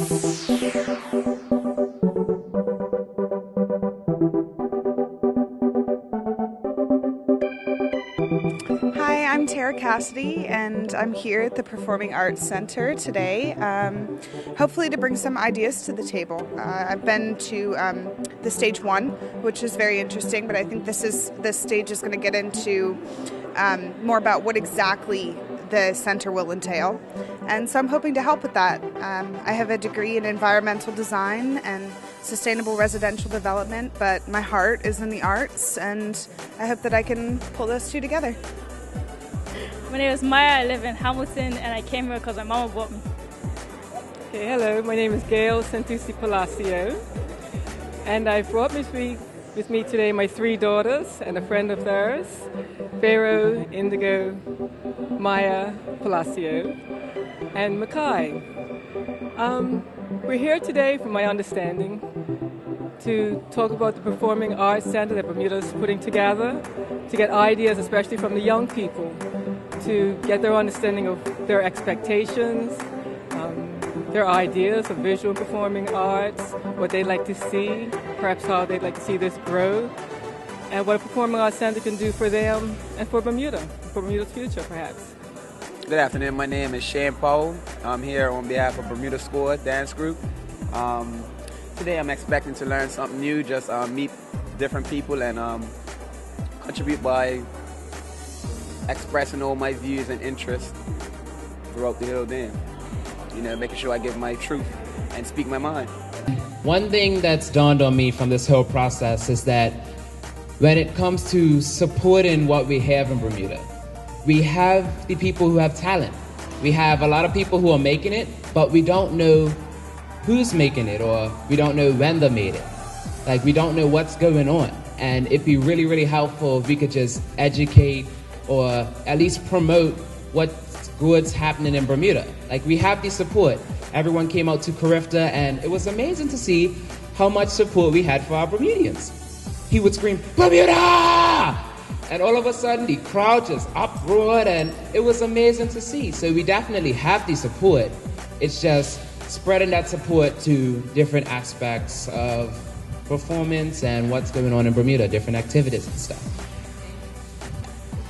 Hi, I'm Tara Cassidy, and I'm here at the Performing Arts Center today, hopefully to bring some ideas to the table. I've been to the stage one, which is very interesting, but I think this stage is going to get into more about what exactly the center will entail, and so I'm hoping to help with that. I have a degree in environmental design and sustainable residential development, but my heart is in the arts, and I hope that I can pull those two together. My name is Maya, I live in Hamilton, and I came here because my mama brought me. Okay, hello, my name is Gail Santucci Palacio, and I brought with me today my 3 daughters and a friend of theirs, Pharaoh, Indigo, Maya Palacio, and Makai. We're here today, from my understanding, to talk about the Performing Arts Center that Bermuda is putting together, to get ideas, especially from the young people, to get their understanding of their expectations, their ideas of visual and performing arts, what they'd like to see, perhaps how they'd like to see this grow, and what a Performing Arts Center can do for them and for Bermuda's future, perhaps. Good afternoon. My name is Shane Powell. I'm here on behalf of Bermuda Score Dance Group. Today I'm expecting to learn something new, just meet different people and contribute by expressing all my views and interests throughout the whole day. You know, making sure I give my truth and speak my mind. One thing that's dawned on me from this whole process is that when it comes to supporting what we have in Bermuda, we have the people who have talent. We have a lot of people who are making it, but we don't know who's making it, or we don't know when they made it. Like, we don't know what's going on. And it'd be really, really helpful if we could just educate or at least promote what's good's happening in Bermuda. Like, we have the support. Everyone came out to Carifta, and it was amazing to see how much support we had for our Bermudians. He would scream, "Bermuda!" And all of a sudden, the crowd just uproared, and it was amazing to see. So we definitely have the support. It's just spreading that support to different aspects of performance and what's going on in Bermuda, different activities and stuff.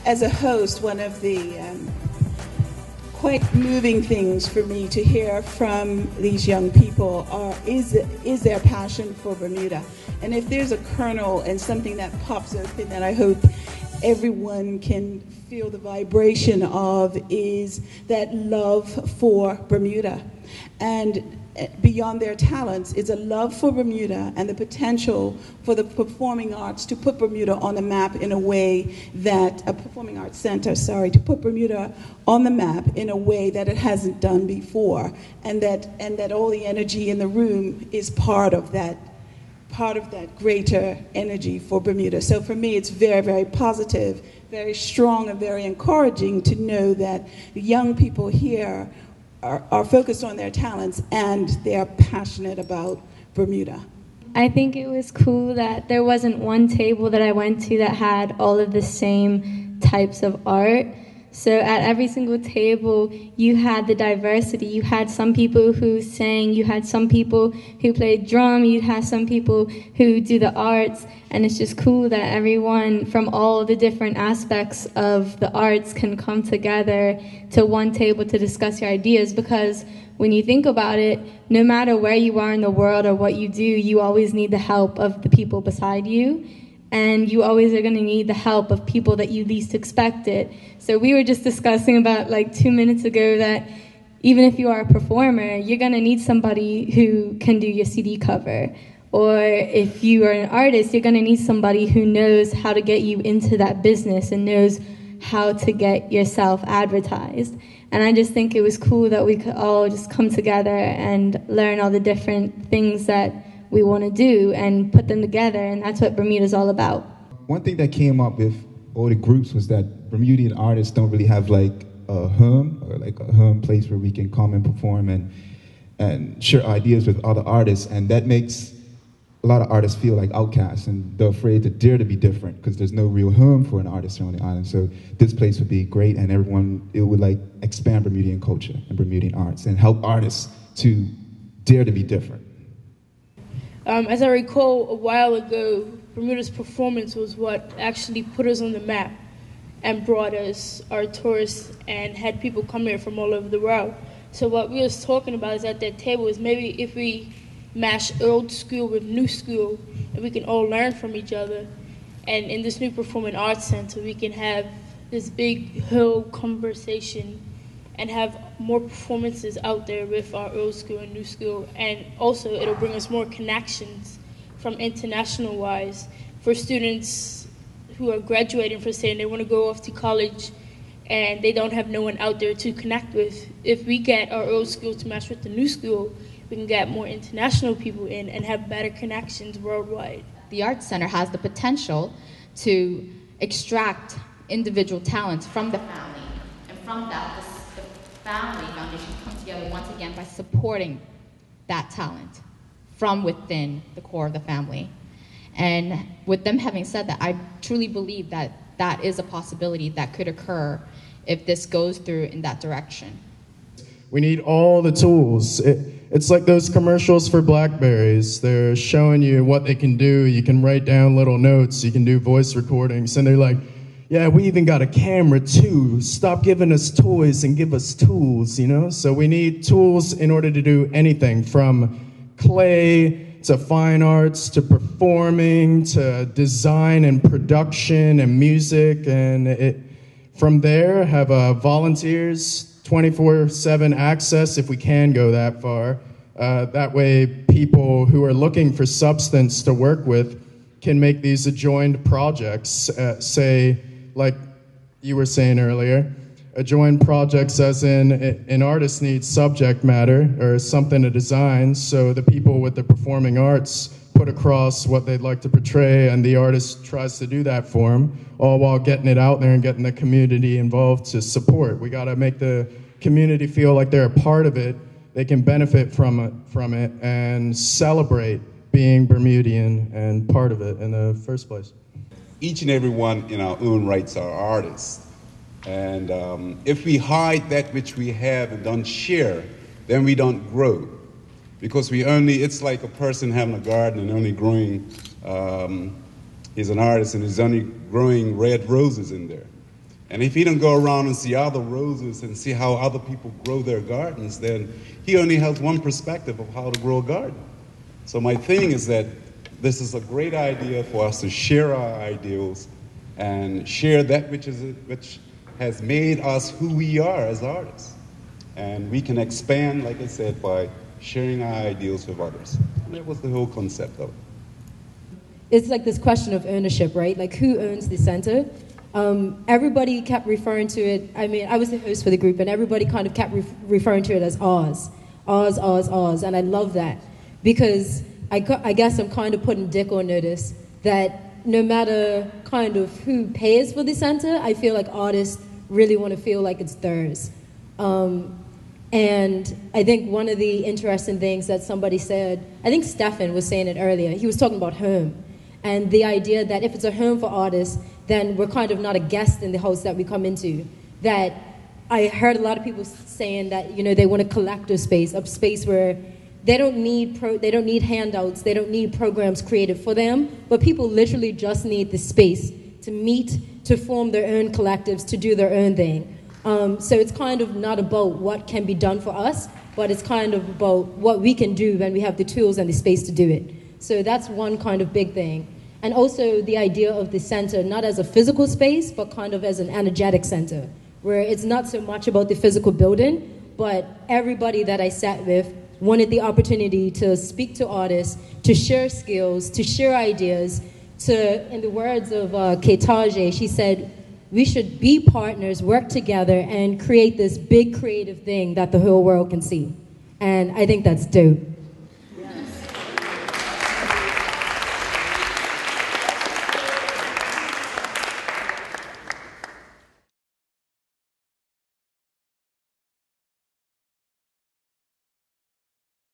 As a host, one of the quite moving things for me to hear from these young people is their passion for Bermuda. And if there's a kernel and something that pops open that I hope everyone can feel the vibration of, is that love for Bermuda. And beyond their talents is a love for Bermuda and the potential for the performing arts to put Bermuda on the map in a way that, a performing arts center, to put Bermuda on the map in a way that it hasn't done before, and that all the energy in the room is part of that greater energy for Bermuda. So for me, it's very, very positive, very strong, and very encouraging to know that the young people here are focused on their talents and they're passionate about Bermuda. I think it was cool that there wasn't one table that I went to that had all of the same types of art. So at every single table, you had the diversity. You had some people who sang, you had some people who played drum, you had some people who do the arts, and it's just cool that everyone from all the different aspects of the arts can come together to one table to discuss your ideas, because when you think about it, no matter where you are in the world or what you do, you always need the help of the people beside you. And you always are going to need the help of people that you least expected. So we were just discussing about 2 minutes ago that even if you are a performer, you're going to need somebody who can do your CD cover. Or if you are an artist, you're going to need somebody who knows how to get you into that business and knows how to get yourself advertised. And I just think it was cool that we could all just come together and learn all the different things that we want to do and put them together, and that's what Bermuda's all about. One thing that came up with all the groups was that Bermudian artists don't really have a home, or a home place where we can come and perform and share ideas with other artists, and that makes a lot of artists feel like outcasts, and they're afraid to dare to be different because there's no real home for an artist on the island. So this place would be great, and it would expand Bermudian culture and Bermudian arts and help artists to dare to be different. As I recall, a while ago, Bermuda's performance was what actually put us on the map and brought us our tourists and had people come here from all over the world. So what we was talking about is at that table is maybe if we mash old school with new school and we can all learn from each other, and in this new Performing Arts Center we can have this big whole conversation and have more performances out there with our old school and new school. And also it'll bring us more connections from international wise for students who are graduating from saying they want to go off to college and they don't have no one out there to connect with. If we get our old school to match with the new school, we can get more international people in and have better connections worldwide. The Arts Center has the potential to extract individual talents from the family, and from that, the family foundation come together once again by supporting that talent from within the core of the family. And with them having said that, I truly believe that that is a possibility that could occur if this goes through in that direction. We need all the tools. It's like those commercials for Blackberries. They're showing you what they can do. You can write down little notes. You can do voice recordings. And they're like, yeah, we even got a camera too. Stop giving us toys and give us tools, you know? So we need tools in order to do anything from clay to fine arts to performing to design and production and music. And from there, have volunteers 24/7 access if we can go that far. That way people who are looking for substance to work with can make these adjoined projects, say, like you were saying earlier, adjoined projects as in an artist needs subject matter or something to design, so the people with the performing arts put across what they'd like to portray and the artist tries to do that for them, all while getting it out there and getting the community involved to support. We got to make the community feel like they're a part of it, they can benefit from it and celebrate being Bermudian and part of it in the first place. Each and every one in our own rights are artists. And if we hide that which we have and don't share, then we don't grow. Because it's like a person having a garden and only growing, he's an artist and he's only growing red roses in there. And if he don't go around and see other roses and see how other people grow their gardens, then he only has one perspective of how to grow a garden. So my thing is that this is a great idea for us to share our ideals and share that which has made us who we are as artists. And we can expand, like I said, by sharing our ideals with others. And that was the whole concept of it. It's like this question of ownership, right? Like, who owns the center? Everybody kept referring to it. I mean, I was the host for the group, and everybody kind of kept referring to it as Oz. Oz, Oz, Oz. And I love that because I guess I'm kind of putting Dick on notice that no matter kind of who pays for the center, I feel like artists really want to feel like it's theirs. And I think one of the interesting things that somebody said, I think Stefan was saying it earlier, he was talking about home. And the idea that if it's a home for artists, then we're kind of not a guest in the house that we come into. That I heard a lot of people saying that, you know, they want a collective space, a space where they don't need handouts, they don't need programs created for them, but people literally just need the space to meet, to form their own collectives, to do their own thing. So it's kind of not about what can be done for us, but it's kind of about what we can do when we have the tools and the space to do it. So that's one kind of big thing. And also the idea of the center, not as a physical space, but kind of as an energetic center, where it's not so much about the physical building, but everybody that I sat with wanted the opportunity to speak to artists, to share skills, to share ideas, to, in the words of Ketage, she said, we should be partners, work together, and create this big creative thing that the whole world can see. And I think that's dope.